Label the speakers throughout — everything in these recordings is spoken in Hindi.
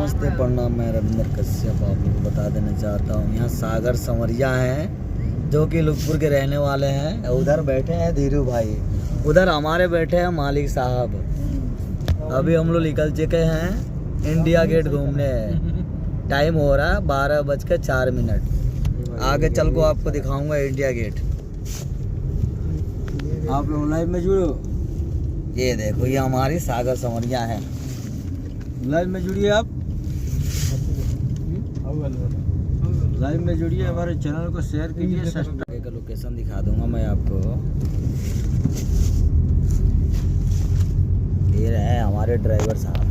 Speaker 1: नमस्ते प्रणाम, मैं रविंद्र कश्यप आप लोग को बता देना चाहता हूँ। यहाँ सागर संवरिया हैं जो कि लुकपुर के रहने वाले हैं। उधर बैठे हैं धीरू भाई, उधर हमारे बैठे हैं मालिक साहब। अभी हम लोग निकल चुके हैं इंडिया गेट घूमने। टाइम हो रहा है 12:04। आगे चल को आपको दिखाऊंगा इंडिया गेट।
Speaker 2: आप लोग लाइव में जुड़ो।
Speaker 1: ये देखो, ये हमारी सागर संवरिया है।
Speaker 2: लाइव में जुड़िए, आप लाइव में जुड़िए, हमारे चैनल को शेयर कीजिए।
Speaker 1: सब्सक्राइब का लोकेशन दिखा दूंगा मैं आपको। ये रहे हमारे ड्राइवर साहब।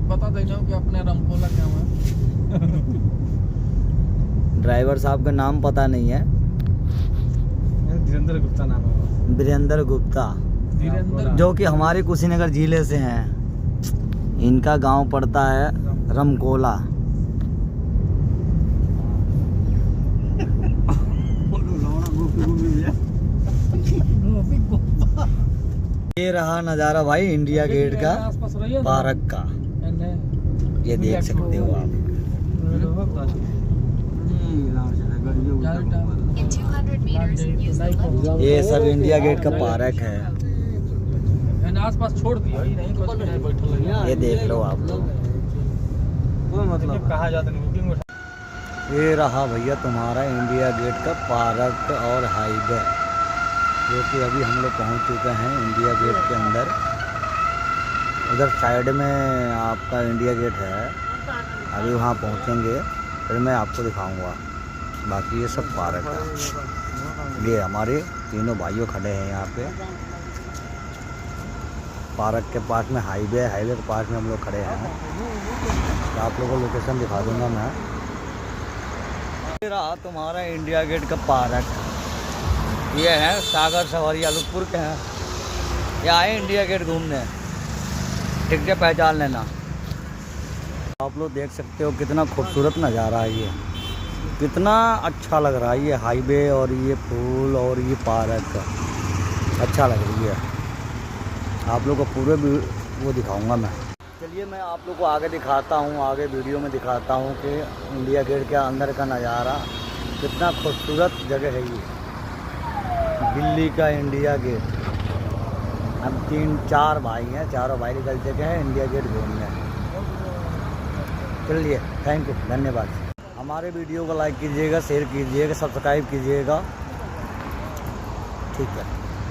Speaker 3: बता देना कि अपने रमकोला क्या हुआ।
Speaker 1: ड्राइवर साहब का नाम पता नहीं है।
Speaker 3: धीरेन्द्र गुप्ता नाम है।
Speaker 1: वीरेंद्र गुप्ता, जो कि हमारे कुशीनगर जिले से हैं। इनका गांव पड़ता है रमकोला। ये रहा नज़ारा भाई इंडिया गेट का, पार्क का। ये देख सकते हो आप। ये सब इंडिया गेट का पार्क है।
Speaker 3: आसपास छोड़ दिया ही नहीं, कुछ नहीं बैठल।
Speaker 1: ये देख लो आप लोग।
Speaker 3: कोई मतलब कहा जाता नहीं बुकिंग।
Speaker 1: ये रहा भैया तुम्हारा इंडिया गेट का पार्क और हाईवे, जो कि अभी हम लोग पहुंच चुके हैं इंडिया गेट के अंदर। उधर साइड में आपका इंडिया गेट है, अभी वहां पहुंचेंगे फिर मैं आपको दिखाऊंगा। बाकी ये सब पार्क है। ये हमारे तीनों भाइयों खड़े हैं यहाँ पे। पार्क के पास में हाईवे है, हाईवे के पास में हम लोग खड़े हैं। तो आप लोगों को लोकेशन दिखा दूंगा मैं। ये रहा तुम्हारा इंडिया गेट का पार्क। ये है सागर संवरिया, लुकपुर के हैं। ये आए इंडिया गेट घूमने, ठीक है, पहचान लेना। आप लोग देख सकते हो कितना खूबसूरत नज़ारा है। ये कितना अच्छा लग रहा है। ये हाईवे और ये फूल और ये पार्क अच्छा लग रही है। आप लोग को पूरे वो दिखाऊंगा मैं। चलिए मैं आप लोग को आगे दिखाता हूँ, आगे वीडियो में दिखाता हूँ कि इंडिया गेट के अंदर का नज़ारा कितना खूबसूरत जगह है। ये दिल्ली का इंडिया गेट। हम 3-4 भाई हैं, चारों भाई निकल चुके हैं इंडिया गेट घूमने। चलिए, थैंक यू, धन्यवाद। हमारे वीडियो को लाइक कीजिएगा, शेयर कीजिएगा, सब्सक्राइब कीजिएगा, ठीक है।